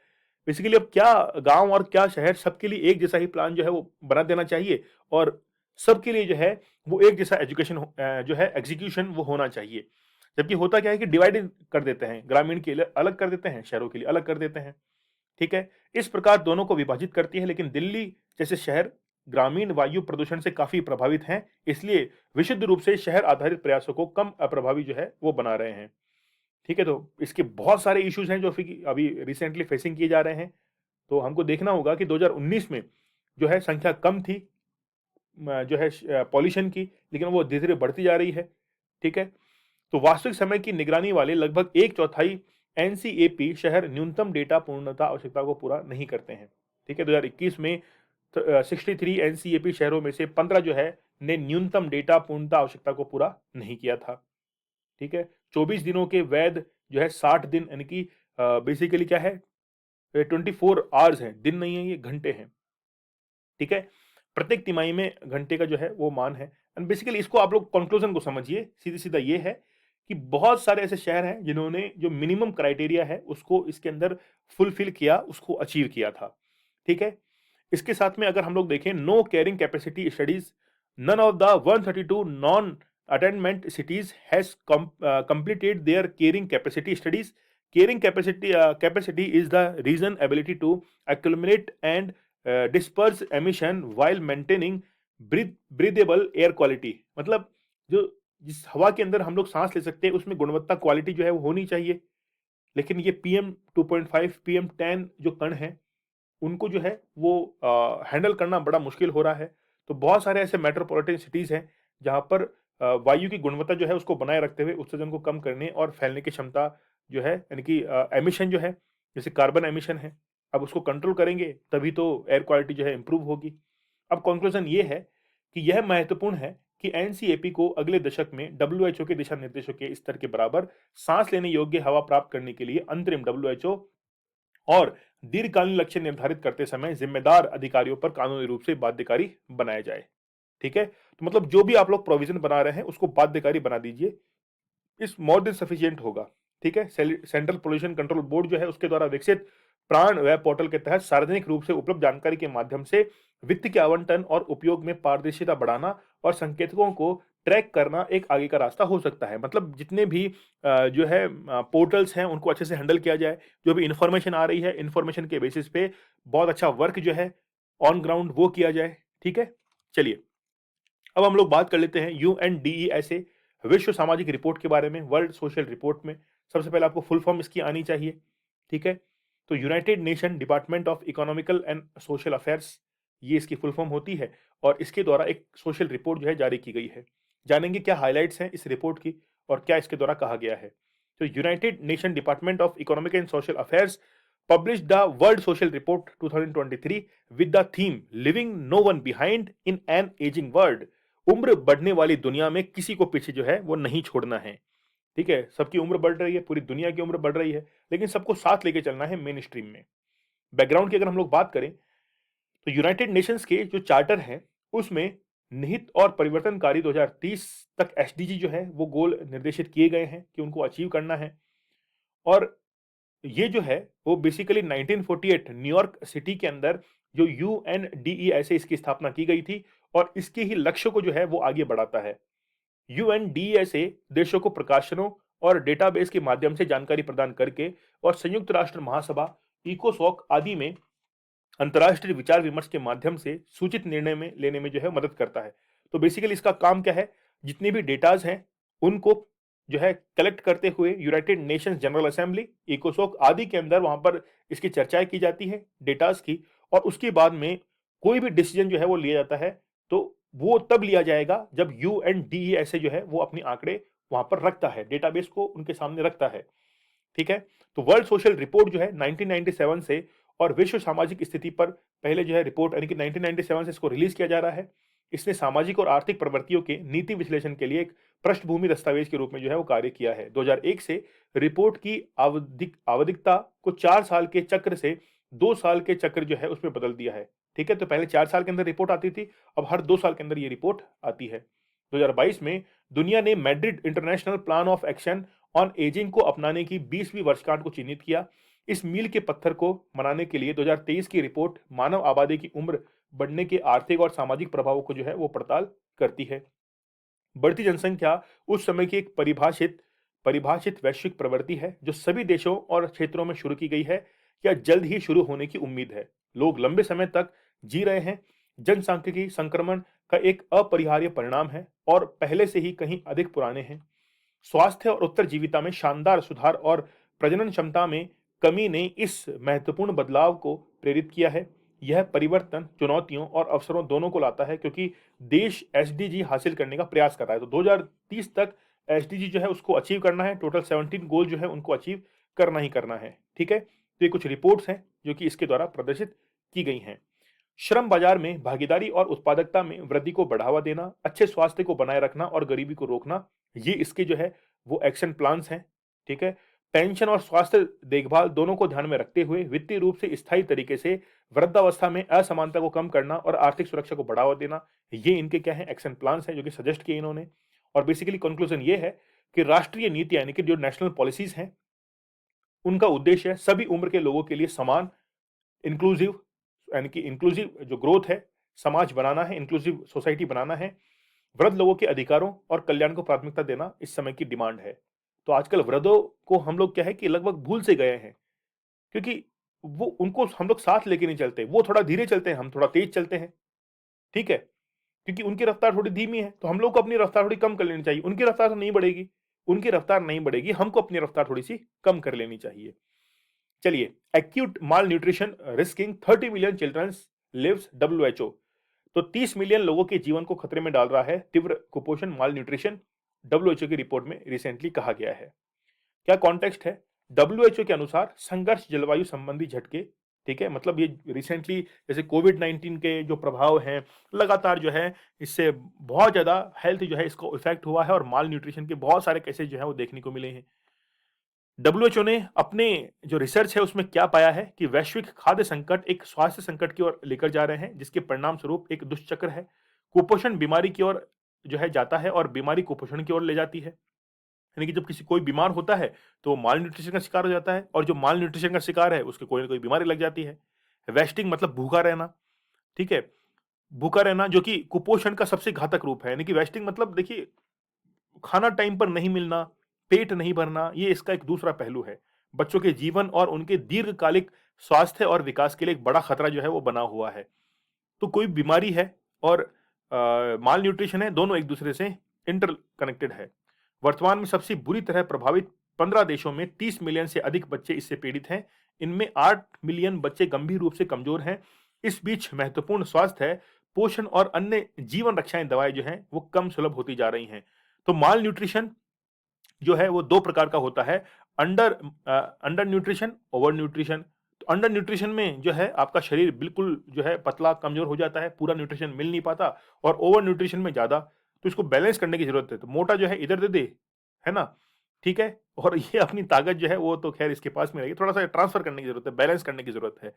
बेसिकली अब क्या गांव और क्या शहर, सबके लिए एक जैसा ही प्लान जो है वो बना देना चाहिए, और सबके लिए जो है वो एक जैसा जो है एग्जीक्यूशन वो होना चाहिए। जबकि होता क्या है कि डिवाइड कर देते हैं, ग्रामीण के लिए अलग कर देते हैं, शहरों के लिए अलग कर देते हैं। ठीक है, इस प्रकार दोनों को विभाजित करती है, लेकिन दिल्ली जैसे शहर ग्रामीण वायु प्रदूषण से काफी प्रभावित हैं, इसलिए विशुद्ध रूप से शहर आधारित प्रयासों को कम अप्रभावी जो है वो बना रहे हैं। ठीक है, तो इसके बहुत सारे इश्यूज हैं जो अभी रिसेंटली फेसिंग किए जा रहे हैं। तो हमको देखना होगा कि 2019 में जो है संख्या कम थी जो है पॉल्यूशन की, लेकिन वो धीरे धीरे बढ़ती जा रही है। ठीक है, तो वास्तविक समय की निगरानी वाले लगभग एक चौथाई एनसीएपी शहर न्यूनतम डेटा पूर्णता आवश्यकता को पूरा नहीं करते हैं। ठीक है, 2021 में 63 एनसीएपी शहरों में से 15 जो है ने न्यूनतम डेटा पूर्णता आवश्यकता को पूरा नहीं किया था। ठीक है, 24 दिनों के वैध जो है 60 दिन, यानी कि बेसिकली क्या है, 24 आवर्स हैं, दिन नहीं है, ये घंटे हैं। ठीक है, प्रत्येक तिमाही में घंटे का जो है वो मान है। एंड बेसिकली इसको आप लोग कंक्लूजन को समझिए, सीधी सीधा ये है कि बहुत सारे ऐसे शहर हैं जिन्होंने जो मिनिमम क्राइटेरिया है उसको इसके अंदर फुलफिल किया, उसको अचीव किया था। ठीक है, इसके साथ में अगर हम लोग देखें no carrying capacity studies, none of the 132 non attainment cities has completed their carrying capacity studies. Carrying capacity is the reason ability to accumulate and disperse emission while maintaining breathable air quality। मतलब जो जिस हवा के अंदर हम लोग सांस ले सकते हैं उसमें गुणवत्ता क्वालिटी जो है वो होनी चाहिए। लेकिन ये PM2.5 PM10 जो कण है उनको जो है वो हैंडल करना बड़ा मुश्किल हो रहा है। तो बहुत सारे ऐसे मेट्रोपॉलिटन सिटीज हैं जहां पर वायु की गुणवत्ता जो है उसको बनाए रखते हुए उत्सर्जन को कम करने और फैलने की क्षमता जो है, यानी कि एमिशन जो है, जैसे कार्बन एमिशन है, अब उसको कंट्रोल करेंगे तभी तो एयर क्वालिटी जो है इंप्रूव होगी। अब कंक्लूजन ये है कि यह महत्वपूर्ण है कि एनसीएपी को अगले दशक में डब्ल्यूएचओ के दिशा निर्देशों के स्तर के बराबर सांस लेने योग्य हवा प्राप्त करने के लिए अंतरिम डब्ल्यूएचओ और दीर्घकालीन लक्ष्य निर्धारित करते समय जिम्मेदार अधिकारियों पर कानूनी रूप से बाध्यकारी बनाया जाए। ठीक है, तो मतलब जो भी आप लोग प्रोविजन बना रहे हैं उसको बाध्यकारी बना दीजिए, इस मोर देन सफिशिएंट होगा। ठीक है, सेंट्रल पोल्यूशन कंट्रोल बोर्ड जो है उसके द्वारा विकसित प्राण वेब पोर्टल के तहत सार्वजनिक रूप से उपलब्ध जानकारी के माध्यम से वित्त के आवंटन और उपयोग में पारदर्शिता बढ़ाना और संकेतकों को ट्रैक करना एक आगे का रास्ता हो सकता है। मतलब जितने भी जो है पोर्टल्स हैं उनको अच्छे से हैंडल किया जाए, जो भी इंफॉर्मेशन आ रही है इंफॉर्मेशन के बेसिस पे बहुत अच्छा वर्क जो है ऑन ग्राउंड वो किया जाए। ठीक है, चलिए अब हम लोग बात कर लेते हैं यूएनडीईएसए विश्व सामाजिक रिपोर्ट के बारे में। वर्ल्ड सोशल रिपोर्ट में सबसे पहले आपको फुल फॉर्म इसकी आनी चाहिए। ठीक है, तो United nation department of economical and social affairs, ये इसकी फुल फॉर्म होती है, और इसके द्वारा एक सोशल रिपोर्ट जो है जारी की गई है। जानेंगे क्या हाइलाइट्स हैं इस रिपोर्ट की और क्या इसके द्वारा कहा गया है। तो United nation department of economic and social affairs published the World Social Report 2023 with the theme Living No One Behind in an Aging World। उम्र बढ़ने वाली दुनिया में किसी को पीछे जो है वो नहीं छोड़ना है। ठीक है, सबकी उम्र बढ़ रही है, पूरी दुनिया की उम्र बढ़ रही है, लेकिन सबको साथ लेके चलना है मेन स्ट्रीम में। बैकग्राउंड की अगर हम लोग बात करें तो यूनाइटेड नेशंस के जो चार्टर हैं उसमें निहित और परिवर्तनकारी 2030 तक एसडीजी जो है वो गोल निर्देशित किए गए हैं कि उनको अचीव करना है। और ये जो है वो बेसिकली 1948 न्यूयॉर्क सिटी के अंदर जो यूएनडीईएसए इसकी स्थापना की गई थी और इसके ही लक्ष्य को जो है वो आगे बढ़ाता है। यूएनडीएसए देशों को प्रकाशनों और डेटाबेस के माध्यम से जानकारी प्रदान करके और संयुक्त राष्ट्र महासभा, इकोसॉक आदि में अंतर्राष्ट्रीय विचार विमर्श के माध्यम से सूचित निर्णय में लेने में जो है मदद करता है। तो बेसिकली इसका काम क्या है, जितने भी डेटाज हैं उनको जो है कलेक्ट करते हुए यूनाइटेड नेशंस जनरल असेंबली, इकोसोक आदि के अंदर वहां पर इसकी चर्चाएं की जाती है डेटाज की, और उसके बाद में कोई भी डिसीजन जो है वो लिया जाता है तो वो तब लिया जाएगा जब यूएनडीईएसए जो है वो अपने आंकड़े वहां पर रखता है, डेटाबेस को उनके सामने रखता है। ठीक है, तो वर्ल्ड सोशल रिपोर्ट जो है 1997 से और विश्व सामाजिक स्थिति पर पहले जो है रिपोर्ट, यानी कि 1997 से इसको रिलीज किया जा रहा है। इसने सामाजिक और आर्थिक प्रवृत्तियों के नीति विश्लेषण के लिए एक पृष्ठभूमि दस्तावेज के रूप में जो है वो कार्य किया है। 2001 से रिपोर्ट की आवधिकता को 4 साल के चक्र से 2 साल के चक्र जो है उसमें बदल दिया है। ठीक है, तो पहले 4 साल के अंदर रिपोर्ट आती थी, अब हर 2 साल के अंदर ये रिपोर्ट आती है। 2022 में दुनिया ने Madrid international plan of action on ageing को अपनाने की 20वीं वर्षगांठ को चिन्हित किया। इस मील के पत्थर को मनाने के लिए 2023 की रिपोर्ट मानव आबादी की उम्र बढ़ने के आर्थिक और सामाजिक प्रभावों को जो है वो पड़ताल करती है। बढ़ती जनसंख्या उस समय की एक परिभाषित वैश्विक प्रवृत्ति है जो सभी देशों और क्षेत्रों में शुरू की गई है या जल्द ही शुरू होने की उम्मीद है। लोग लंबे समय तक जी रहे हैं। जनसांख्यिकी संक्रमण का एक अपरिहार्य परिणाम है और पहले से ही कहीं अधिक पुराने हैं। स्वास्थ्य और उत्तरजीविता में शानदार सुधार और प्रजनन क्षमता में कमी ने इस महत्वपूर्ण बदलाव को प्रेरित किया है। यह परिवर्तन चुनौतियों और अवसरों दोनों को लाता है क्योंकि देश एसडीजी हासिल करने का प्रयास कर रहा है। तो 2030 तक एसडीजी जो है उसको अचीव करना है। टोटल 17 गोल जो है उनको अचीव करना ही करना है। ठीक है, तो ये कुछ रिपोर्ट्स हैं जो कि इसके द्वारा प्रदर्शित की गई हैं। श्रम बाजार में भागीदारी और उत्पादकता में वृद्धि को बढ़ावा देना, अच्छे स्वास्थ्य को बनाए रखना और गरीबी को रोकना, ये इसके जो है वो एक्शन प्लान्स हैं। ठीक है, पेंशन और स्वास्थ्य देखभाल दोनों को ध्यान में रखते हुए वित्तीय रूप से स्थायी तरीके से वृद्धावस्था में असमानता को कम करना और आर्थिक सुरक्षा को बढ़ावा देना, ये इनके क्या है एक्शन प्लान्स हैं जो कि सजेस्ट किए इन्होंने। और बेसिकली कंक्लूजन ये है कि राष्ट्रीय नीतियां यानी कि जो नेशनल पॉलिसीज हैं उनका उद्देश्य है सभी उम्र के लोगों के लिए समान इंक्लूसिव यानी कि इंक्लूसिव जो ग्रोथ है समाज बनाना है, इंक्लूसिव सोसाइटी बनाना है। वृद्ध लोगों के अधिकारों और कल्याण को प्राथमिकता देना इस समय की डिमांड है। तो आजकल वृद्धों को हम लोग क्या है कि लगभग भूल से गए हैं क्योंकि वो उनको हम लोग साथ लेके नहीं चलते। वो थोड़ा धीरे चलते हैं, हम थोड़ा तेज चलते हैं। ठीक है, क्योंकि उनकी रफ्तार थोड़ी धीमी है तो हम लोग को अपनी रफ्तार थोड़ी कम कर लेनी चाहिए। उनकी रफ्तार तो नहीं बढ़ेगी, उनकी रफ्तार नहीं बढ़ेगी, हमको अपनी रफ्तार थोड़ी सी कम कर लेनी चाहिए। चलिए, acute malnutrition risking 30 million childrens lives WHO. तो 30 मिलियन लोगों के जीवन को खतरे में डाल रहा है तीव्र कुपोषण माल न्यूट्रिशन, डब्ल्यूएचओ की रिपोर्ट में रिसेंटली कहा गया है। क्या कॉन्टेक्स्ट है? डब्ल्यूएचओ के अनुसार संघर्ष जलवायु संबंधी झटके, ठीक है, मतलब ये रिसेंटली जैसे कोविड 19 के जो प्रभाव हैं लगातार जो है इससे बहुत ज्यादा हेल्थ जो है इसको इफेक्ट हुआ है और माल न्यूट्रिशन के बहुत सारे केसेस जो है वो देखने को मिले हैं। डब्ल्यूएचओ ने अपने जो रिसर्च है उसमें क्या पाया है कि वैश्विक खाद्य संकट एक स्वास्थ्य संकट की ओर लेकर जा रहे हैं जिसके परिणाम स्वरूप एक दुष्चक्र है। कुपोषण बीमारी की ओर जो है जाता है और बीमारी कुपोषण की ओर ले जाती है। यानी कि जब किसी कोई बीमार होता है तो माल न्यूट्रिशन का शिकार हो जाता है और जो माल न्यूट्रिशन का शिकार है उसके कोई ना कोई बीमारी लग जाती है। वेस्टिंग मतलब भूखा रहना। ठीक है, भूखा रहना जो कि कुपोषण का सबसे घातक रूप है। यानी कि वेस्टिंग मतलब देखिए खाना टाइम पर नहीं मिलना, पेट नहीं भरना, ये इसका एक दूसरा पहलू है। बच्चों के जीवन और उनके दीर्घकालिक स्वास्थ्य और विकास के लिए एक बड़ा खतरा जो है वो बना हुआ है। तो कोई बीमारी है और माल न्यूट्रिशन है, दोनों एक दूसरे से इंटर कनेक्टेड है। वर्तमान में सबसे बुरी तरह प्रभावित 15 देशों में 30 मिलियन से अधिक बच्चे इससे पीड़ित हैं। इनमें 8 मिलियन बच्चे गंभीर रूप से कमजोर हैं। इस बीच महत्वपूर्ण स्वास्थ्य है, पोषण और अन्य जीवन रक्षाएं दवाएं जो हैं वो कम सुलभ होती जा रही हैं। तो माल न्यूट्रिशन जो है वो 2 प्रकार का होता है, अंडर न्यूट्रिशन, ओवर न्यूट्रिशन। तो अंडर न्यूट्रिशन में जो है आपका शरीर बिल्कुल जो है पतला कमजोर हो जाता है, पूरा न्यूट्रिशन मिल नहीं पाता और ओवर न्यूट्रिशन में ज़्यादा। तो इसको बैलेंस करने की ज़रूरत है। तो मोटा जो है इधर दे दे, है ना? ठीक है? और ये अपनी ताकत जो है वो तो खैर इसके पास में रहेगी, थोड़ा-सा ट्रांसफर करने की ज़रूरत है, बैलेंस करने की ज़रूरत है।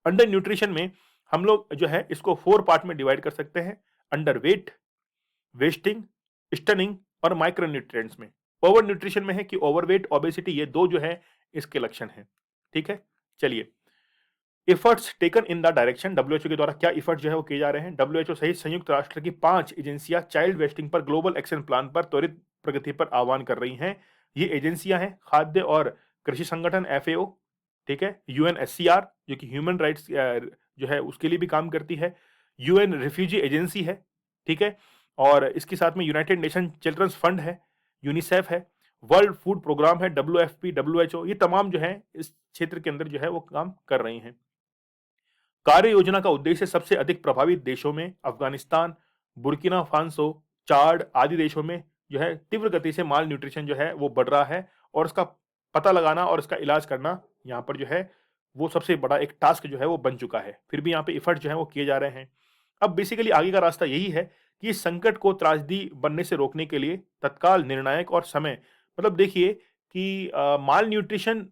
अंडर न्यूट्रिशन में हम लोग जो है इसको 4 पार्ट में डिवाइड कर सकते हैं, अंडरवेट, वेस्टिंग, स्टनिंग और माइक्रो न्यूट्रिएंट्स में। ओवर न्यूट्रिशन में है कि ओवरवेट, ओबेसिटी, ये 2 जो है इसके लक्षण हैं। ठीक है? चलिए, efforts taken in the direction, WHO के द्वारा क्या एफर्ट जो है वो किए जा रहे हैं। डब्ल्यूएचओ सहित संयुक्त राष्ट्र की 5 एजेंसियां चाइल्ड वेस्टिंग पर ग्लोबल एक्शन प्लान पर त्वरित प्रगति पर आह्वान कर रही हैं। ये एजेंसियां हैं खाद्य और कृषि संगठन एफएओ, ठीक है, यूएनएचसीआर जो कि ह्यूमन राइट्स जो है उसके लिए भी काम करती है, यूएन रिफ्यूजी एजेंसी है, ठीक है, और इसके साथ में यूनाइटेड नेशन चिल्ड्रंस फंड है, यूनिसेफ है, वर्ल्ड फूड प्रोग्राम है, डब्ल्यूएफपी, डब्ल्यूएचओ, ये तमाम जो है इस क्षेत्र के अंदर जो है वो काम कर रही हैं। कार्य योजना का उद्देश्य सबसे अधिक प्रभावित देशों में अफगानिस्तान, बुर्किना फासो, चाड आदि देशों में जो है तीव्र गति से माल न्यूट्रिशन जो है वो बढ़ रहा है और उसका पता लगाना और इसका इलाज करना यहाँ पर जो है वो सबसे बड़ा एक टास्क जो है वो बन चुका है। फिर भी यहाँ पे एफर्ट जो है वो किए जा रहे हैं। अब बेसिकली आगे का रास्ता यही है कि इस संकट को त्रासदी बनने से रोकने के लिए तत्काल निर्णायक और समय, मतलब देखिए कि माल न्यूट्रिशन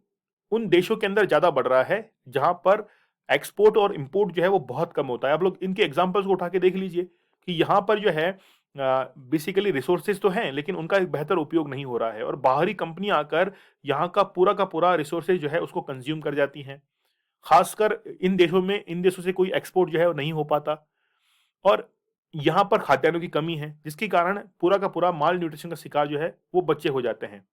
उन देशों के अंदर ज़्यादा बढ़ रहा है जहाँ पर एक्सपोर्ट और इंपोर्ट जो है वो बहुत कम होता है। आप लोग इनके एग्जांपल्स को उठा के देख लीजिए कि यहाँ पर जो है बेसिकली रिसोर्सेज तो हैं लेकिन उनका एक बेहतर उपयोग नहीं हो रहा है और बाहरी कंपनियां आकर यहाँ का पूरा रिसोर्सेज जो है उसको कंज्यूम कर जाती हैं। खासकर इन देशों से कोई एक्सपोर्ट जो है वो नहीं हो पाता और यहाँ पर खाद्यान्नों की कमी है, जिसके कारण पूरा का पूरा माल न्यूट्रिशन का शिकार जो है वो बच्चे हो जाते हैं।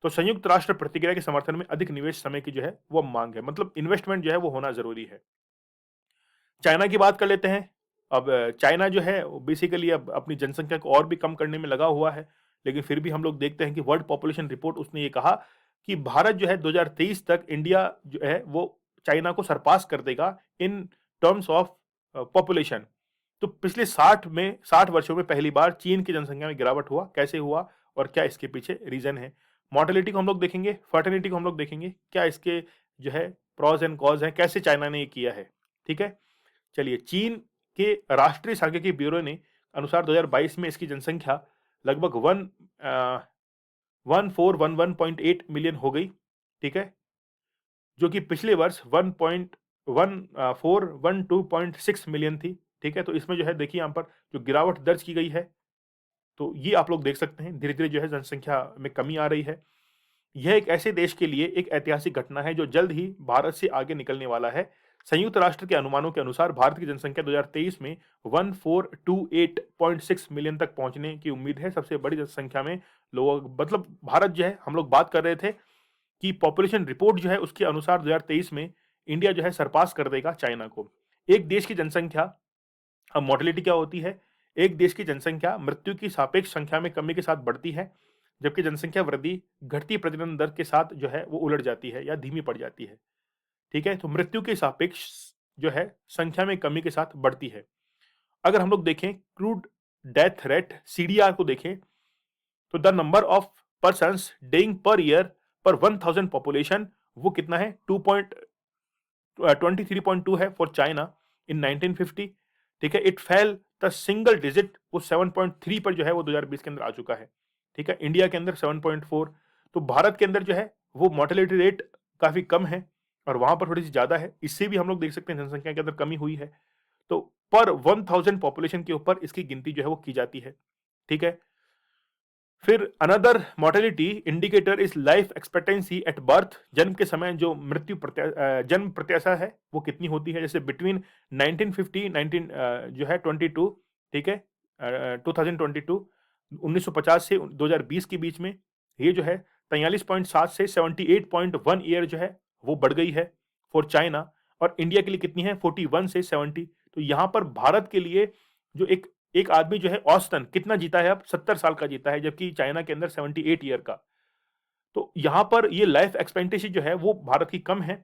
तो संयुक्त राष्ट्र प्रतिक्रिया के समर्थन में अधिक निवेश समय की जो है वो मांग है, मतलब इन्वेस्टमेंट जो है वो होना जरूरी है। चाइना की बात कर लेते हैं। अब चाइना जो है वो बेसिकली अब अपनी जनसंख्या को और भी कम करने में लगा हुआ है, लेकिन फिर भी हम लोग देखते हैं कि वर्ल्ड पॉपुलेशन रिपोर्ट उसने ये कहा कि भारत जो है 2023 तक इंडिया जो है वो चाइना को सरपास कर देगा इन टर्म्स ऑफ पॉपुलेशन। तो पिछले 60 वर्षों में पहली बार चीन की जनसंख्या में गिरावट हुआ, कैसे हुआ और क्या इसके पीछे रीजन है? मॉर्टेलिटी को हम लोग देखेंगे, फर्टिलिटी को हम लोग देखेंगे, क्या इसके जो है प्रोस एंड कॉज है, कैसे चाइना ने ये किया है। ठीक है, चलिए चीन के राष्ट्रीय सांख्यिकी ब्यूरो ने अनुसार 2022 में इसकी जनसंख्या लगभग 1411.8 मिलियन हो गई। ठीक है, जो कि पिछले वर्ष 1.1412.6 मिलियन थी। ठीक है, तो इसमें जो है देखिए यहाँ पर जो गिरावट दर्ज की गई है, तो ये आप लोग देख सकते हैं धीरे धीरे जो है जनसंख्या में कमी आ रही है। यह एक ऐसे देश के लिए एक ऐतिहासिक घटना है जो जल्द ही भारत से आगे निकलने वाला है। संयुक्त राष्ट्र के अनुमानों के अनुसार भारत की जनसंख्या 2023 में 1428.6 मिलियन तक पहुंचने की उम्मीद है। सबसे बड़ी जनसंख्या में लोग, मतलब भारत जो है, हम लोग बात कर रहे थे कि पॉपुलेशन रिपोर्ट जो है उसके अनुसार 2023 में इंडिया जो है सरपास कर देगा चाइना को। एक देश की जनसंख्या, अब मोर्टेलिटी क्या होती है? एक देश की जनसंख्या मृत्यु की सापेक्ष संख्या में कमी के साथ बढ़ती है, जबकि जनसंख्या वृद्धि घटती प्रजनन दर के साथ जो है वो उलट जाती है या धीमी पड़ जाती है। ठीक है, तो मृत्यु के सापेक्ष जो है संख्या में कमी के साथ बढ़ती है। अगर हम लोग देखें क्रूड डेथ रेट सीडीआर को देखें, तो the number of persons डेइंग per year पर 1000 पॉपुलेशन वो कितना है? 23.2 है फॉर चाइना इन 1950। ठीक है, it fail the single digit, वो 7.3 पर जो है वो 2020 के अंदर आ चुका है। ठीक है, इंडिया के अंदर 7.4। तो भारत के अंदर जो है वो मोर्टेलिटी रेट काफी कम है और वहां पर थोड़ी सी ज्यादा है। इससे भी हम लोग देख सकते हैं जनसंख्या के अंदर कमी हुई है। तो पर 1000 पॉपुलेशन के ऊपर इसकी गिनती जो है वो की जाती है। ठीक है, फिर another mortality indicator is life expectancy at birth, जन्म के समय जो जन्म प्रत्याशा है वो कितनी होती है। जैसे बिटवीन 1950 19 जो है 22, ठीक है, 2022 1950 से 2020 के बीच में ये जो है 43.7 से 78.1 ईयर जो है वो बढ़ गई है फॉर चाइना। और इंडिया के लिए कितनी है? 41 से 70। तो यहाँ पर भारत के लिए जो एक एक आदमी जो है औसतन कितना जीता है? अब 70 साल का जीता है, जबकि चाइना के अंदर 78 ईयर का। तो यहां पर ये लाइफ एक्सपेक्टेंसी जो है वो भारत की कम है,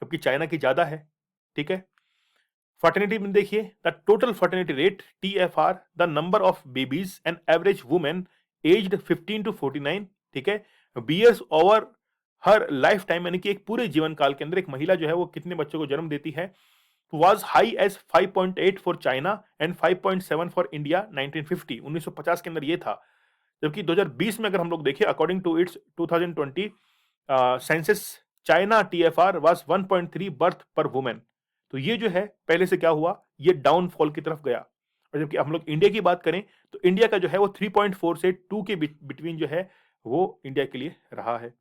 जबकि चाइना की ज्यादा है। ठीक है, फर्टिलिटी में देखिए the total fertility rate TFR, the number of babies and average women aged 15 to 49, ठीक है, bears over her lifetime, यानी कि एक पूरे जीवन काल के अंदर एक महिला जो है वो कितने बच्चों को जन्म देती है, was high as 5.8 for China and 5.7 for India 1950, 1950 के अंदर ये था। जबकि 2020 में अगर हम लोग देखें according to its 2020 census, China TFR was 1.3 birth per women. तो ये जो है पहले से क्या हुआ, ये डाउनफॉल की तरफ गया। और जबकि हम लोग इंडिया की बात करें तो इंडिया का जो है वो 3.4 से 2 के बिटवीन जो है वो इंडिया के लिए रहा है।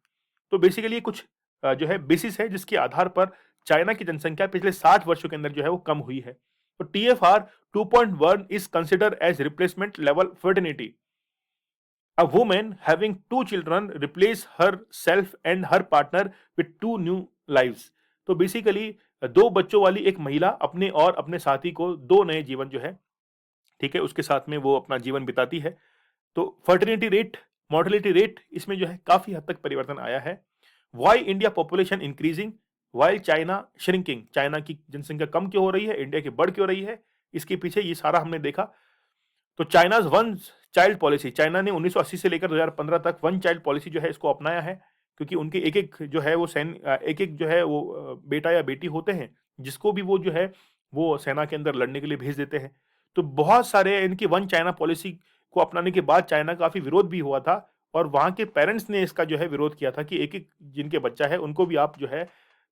तो बेसिकली कुछ जो है बेसिस है जिसके आधार पर चाइना की जनसंख्या पिछले 60 वर्षों के अंदर जो है वो कम हुई है। तो TFR 2.1 is considered as replacement level fertility. A woman having two children replace herself and her partner with two new lives। तो बेसिकली दो बच्चों वाली एक महिला अपने और अपने साथी को दो नए जीवन जो है, ठीक है, उसके साथ में वो अपना जीवन बिताती है। तो फर्टिलिटी रेट, मोर्टेलिटी रेट, इसमें जो है काफी हद तक परिवर्तन आया है। Why India population increasing while China shrinking, China की जनसंख्या कम क्यों हो रही है, इंडिया की बढ़ क्यों रही है, इसके पीछे ये सारा हमने देखा। तो China's one child policy, China ने 1980 से लेकर 2015 तक वन चाइल्ड पॉलिसी जो है इसको अपनाया है, क्योंकि उनके एक एक जो है वो एक एक जो है वो बेटा या बेटी होते हैं, जिसको भी वो जो है वो सेना के अंदर लड़ने के लिए भेज देते हैं। तो बहुत सारे इनकी वन चाइना पॉलिसी को अपनाने के बाद चाइना का काफी विरोध भी हुआ था और वहां के पेरेंट्स ने इसका जो है विरोध किया था कि एक एक जिनके बच्चा है उनको भी आप जो है,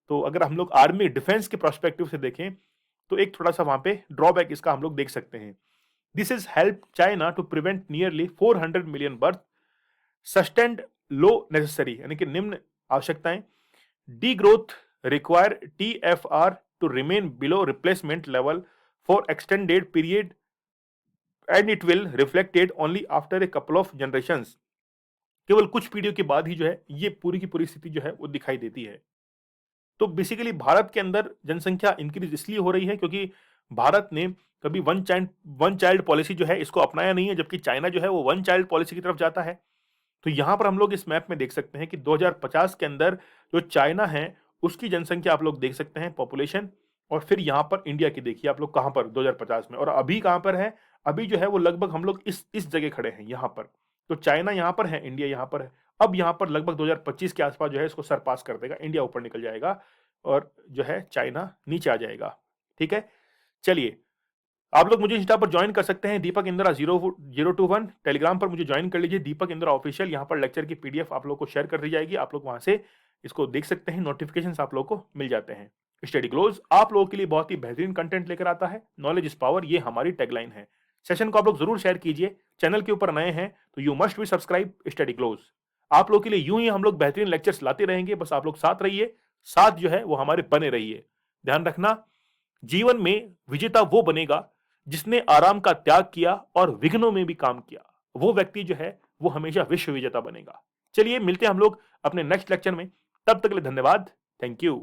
तो अगर हम लोग आर्मी डिफेंस के प्रोस्पेक्टिव से देखें तो एक थोड़ा सा वहां पे ड्रॉबैक इसका हम लोग देख सकते हैं। This has helped China to prevent nearly 400 million births, sustained low necessary यानी कि निम्न आवश्यकताएं, degrowth require TFR to remain below replacement level for extended period and it will reflected only after a couple of generations. केवल कुछ पीढ़ियों के बाद ही जो है ये पूरी की पूरी स्थिति जो है वो दिखाई देती है। तो बेसिकली भारत के अंदर जनसंख्या इंक्रीज इसलिए हो रही है क्योंकि भारत ने कभी वन चाइल्ड पॉलिसी जो है इसको अपनाया नहीं है, जबकि चाइना जो है वो वन चाइल्ड पॉलिसी की तरफ जाता है। तो यहां पर हम लोग इस मैप में देख सकते हैं कि 2050 के अंदर जो चाइना है उसकी जनसंख्या आप लोग देख सकते हैं पॉपुलेशन, और फिर यहां पर इंडिया की देखिए आप लोग कहां पर 2050 में, और अभी कहां पर है, अभी जो है वो लगभग हम लोग इस जगह खड़े हैं यहां पर। तो चाइना यहां पर है, इंडिया यहां पर है। अब यहां पर लगभग 2025 के आसपास जो है इसको सरपास कर देगा, इंडिया ऊपर निकल जाएगा और जो है चाइना नीचे आ जाएगा। ठीक है, चलिए आप लोग मुझे इंस्टा पर ज्वाइन कर सकते हैं, दीपक इंदिरा 0021। टेलीग्राम पर मुझे ज्वाइन कर लीजिए, दीपक इंदिरा ऑफिशियल। यहाँ पर लेक्चर की पीडीएफ आप लोग को शेयर कर दी जाएगी, आप लोग वहां से इसको देख सकते हैं, नोटिफिकेशन आप लोग को मिल जाते हैं। स्टडी क्लोज आप लोगों के लिए बहुत ही बेहतरीन कंटेंट लेकर आता है, नॉलेज इज पावर, ये हमारी टैगलाइन है। सेशन को आप लोग जरूर शेयर कीजिए, चैनल के ऊपर नए हैं तो you must be subscribe study close. आप लोग के लिए यूं ही हम लोग बेहतरीन लेक्चर्स लाते रहेंगे, बस आप लोग साथ रहिए, साथ जो है वो हमारे बने रहिए। ध्यान रखना, जीवन में विजेता वो बनेगा जिसने आराम का त्याग किया और विघ्नों में भी काम किया, वो व्यक्ति जो है वो हमेशा विश्व विजेता बनेगा। चलिए मिलते हैं हम लोग अपने नेक्स्ट लेक्चर में, तब तक के लिए धन्यवाद, थैंक यू।